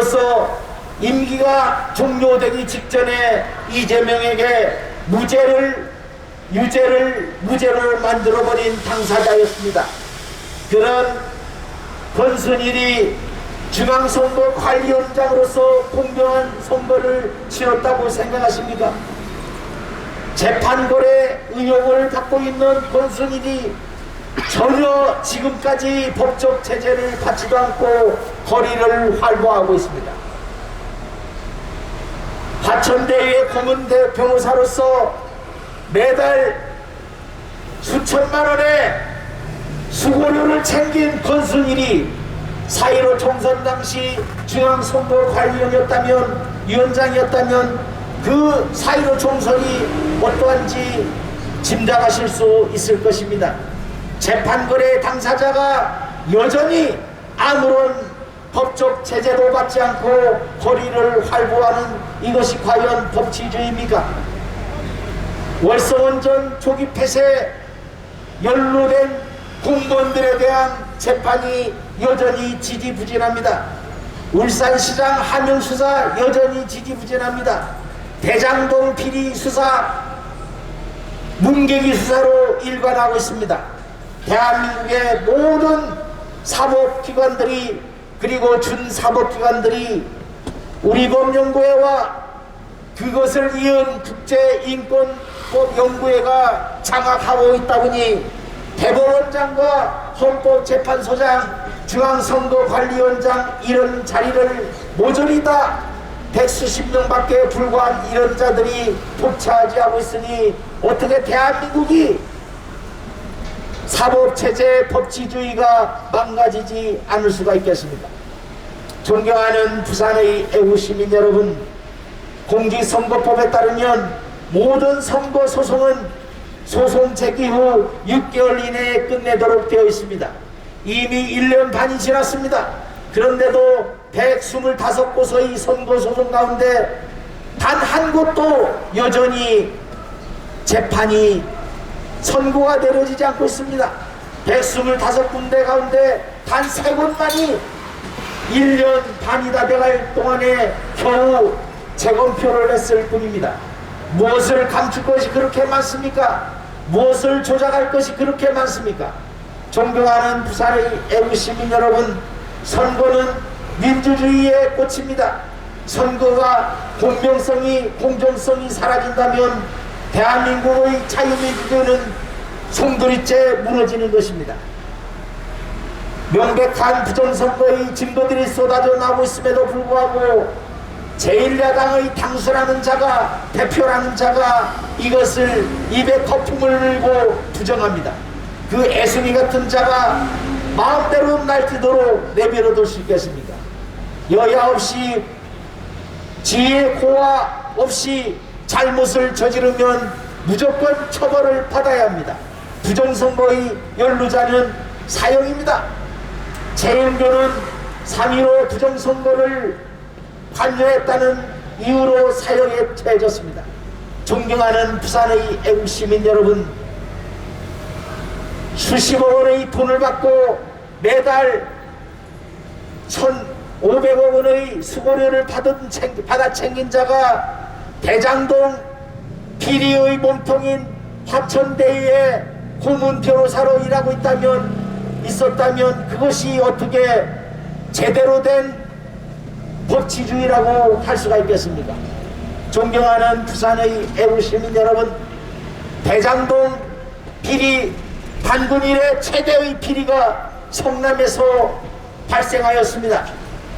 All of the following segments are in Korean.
이로써 임기가 종료되기 직전에 이재명에게 무죄로 만들어버린 당사자였습니다. 그런 권순일이 중앙선거관리위원장으로서 공정한 선거를 치렀다고 생각하십니까? 재판거래 의혹을 받고 있는 권순일이 전혀 지금까지 법적 제재를 받지도 않고 거리를 활보하고 있습니다. 화천대유의 고문대 변호사로서 매달 수천만 원의 수고료를 챙긴 권순일이 4.15 총선 당시 중앙선거관리위원장이었다면 그 4.15 총선이 어떠한지 짐작하실 수 있을 것입니다. 재판거래 당사자가 여전히 아무런 법적 제재도 받지 않고 거리를 활보하는 이것이 과연 법치주의입니까? 월성원전 조기 폐쇄 연루된 공무원들에 대한 재판이 여전히 지지부진합니다. 울산시장 하명 수사 여전히 지지부진합니다. 대장동 비리 수사 문개기 수사로 일관하고 있습니다. 대한민국의 모든 사법기관들이 그리고 준사법기관들이 우리법연구회와 그것을 이은 국제인권법연구회가 장악하고 있다 보니 대법원장과 헌법재판소장, 중앙선거관리위원장 이런 자리를 모조리 다 100수십 명밖에 불과한 이런 자들이 독차지하고 있으니 어떻게 대한민국이 사법체제 법치주의가 망가지지 않을 수가 있겠습니까? 존경하는 부산의 애국시민 여러분, 공직선거법에 따르면 모든 선거소송은 소송 제기 후 6개월 이내에 끝내도록 되어 있습니다. 이미 1년 반이 지났습니다. 그런데도 125곳의 선거소송 가운데 단 한 곳도 여전히 재판이 선고가 내려지지 않고 있습니다. 125군데 가운데 단 3곳만이 1년 반이 다 돼갈 동안에 겨우 재검표를 했을 뿐입니다. 무엇을 감출 것이 그렇게 많습니까? 무엇을 조작할 것이 그렇게 많습니까? 존경하는 부산의 애국시민 여러분, 선거는 민주주의의 꽃입니다. 선거가 공정성이 사라진다면 대한민국의 자유민주주의는 송두리째 무너지는 것입니다. 명백한 부정선거의 증거들이 쏟아져 나오고 있음에도 불구하고 제1야당의 당수라는 자가, 대표라는 자가 이것을 입에 거품을 물고 부정합니다. 그 애송이 같은 자가 마음대로 날뛰도록 내버려둘 수 있겠습니까? 여야 없이 지혜 고와 없이 잘못을 저지르면 무조건 처벌을 받아야 합니다. 부정선거의 연루자는 사형입니다. 재연교는 3.15 부정선거를 관여했다는 이유로 사형에 처해졌습니다. 존경하는 부산의 애국시민 여러분, 수십억 원의 돈을 받고 매달 1,500억 원의 수고료를 받아 챙긴 자가 대장동 비리의 몸통인 화천대유의 고문 변호사로 일하고 있었다면 그것이 어떻게 제대로 된 법치주의라고 할 수가 있겠습니까? 존경하는 부산의 애국시민 여러분, 대장동 비리 단군 이래 최대의 비리가 성남에서 발생하였습니다.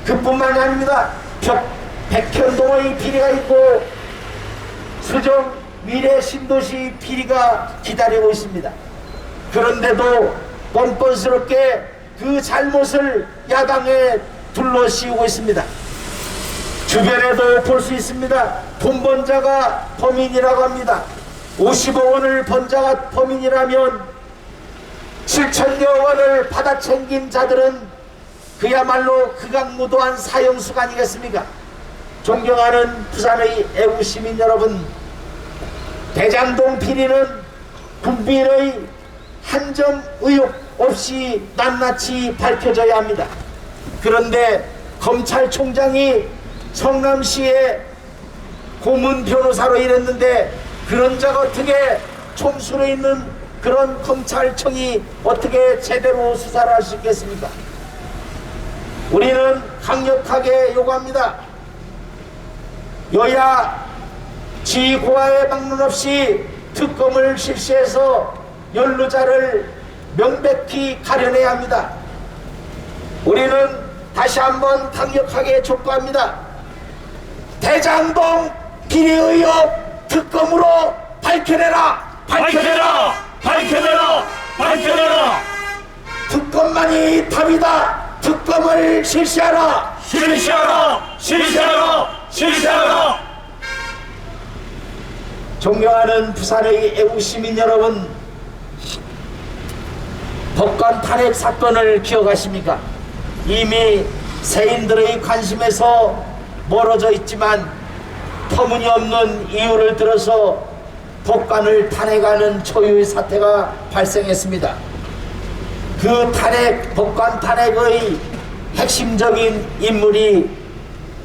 그뿐만이 아닙니다. 백현동의 비리가 있고 수정 미래 신도시 비리가 기다리고 있습니다. 그런데도 뻔뻔스럽게 그 잘못을 야당에 둘러씌우고 있습니다. 주변에도 볼 수 있습니다. 돈 번 자가 범인이라고 합니다. 50억 원을 번 자가 범인이라면 7천여 원을 받아 챙긴 자들은 그야말로 극악무도한 사형수가 아니겠습니까? 존경하는 부산의 애국시민 여러분, 대장동 비리는 국민의 한 점 의혹 없이 낱낱이 밝혀져야 합니다. 그런데 검찰총장이 성남시에 고문 변호사로 일했는데 그런 자가 어떻게 총수로 있는 그런 검찰청이 어떻게 제대로 수사를 할 수 있겠습니까? 우리는 강력하게 요구합니다. 여야 지휘고하에 막론 없이 특검을 실시해서 연루자를 명백히 가려내야 합니다. 우리는 다시 한번 강력하게 촉구합니다. 대장동 비리 의혹 특검으로 밝혀내라! 밝혀내라! 밝혀내라! 밝혀내라! 특검만이 답이다! 특검을 실시하라! 실시하라! 실시하라! 실시하라! 존경하는 부산의 애국 시민 여러분, 법관 탄핵 사건을 기억하십니까? 이미 세인들의 관심에서 멀어져 있지만 터무니없는 이유를 들어서 법관을 탄핵하는 초유의 사태가 발생했습니다. 그 법관 탄핵의 핵심적인 인물이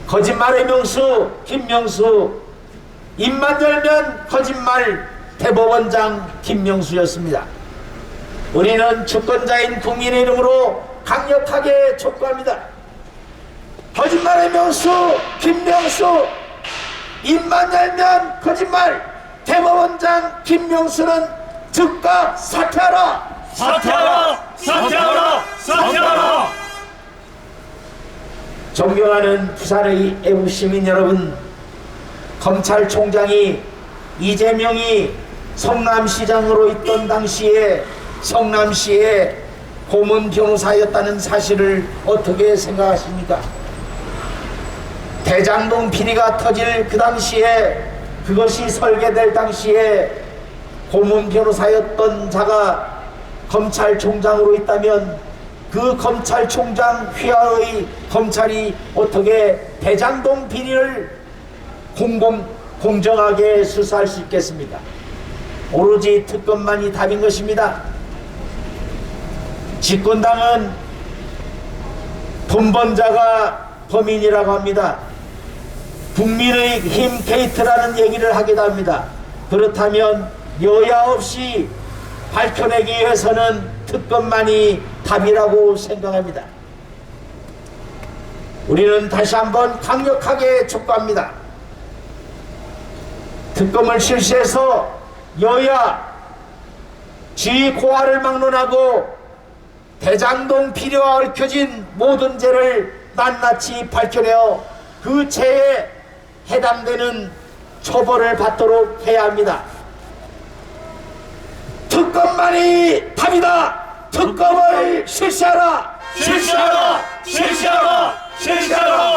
거짓말의 명수 김명수, 입만 열면 거짓말 대법원장 김명수였습니다. 우리는 주권자인 국민의 이름으로 강력하게 촉구합니다. 거짓말의 명수 김명수, 입만 열면 거짓말 대법원장 김명수는 즉각 사퇴하라! 사퇴하라! 사퇴하라! 사퇴하라! 존경하는 부산의 애국 시민 여러분, 검찰총장이 이재명이 성남시장으로 있던 당시에 성남시의 고문 변호사였다는 사실을 어떻게 생각하십니까? 대장동 비리가 터질 그 당시에, 그것이 설계될 당시에 고문 변호사였던 자가 검찰총장으로 있다면 그 검찰총장 휘하의 검찰이 어떻게 대장동 비리를 공정하게 수사할 수 있겠습니까? 오로지 특검만이 답인 것입니다. 집권당은 돈 번 자가 범인이라고 합니다. 국민의 힘 게이트라는 얘기를 하기도 합니다. 그렇다면 여야 없이 밝혀내기 위해서는 특검만이 답이라고 생각합니다. 우리는 다시 한번 강력하게 촉구합니다. 특검을 실시해서 여야 지휘고하를 막론하고 대장동 비리와 얽혀진 모든 죄를 낱낱이 밝혀내어 그 죄에 해당되는 처벌을 받도록 해야 합니다. 특검만이 답이다! 특검을 실시하라! 실시하라! 실시하라! 실시하라!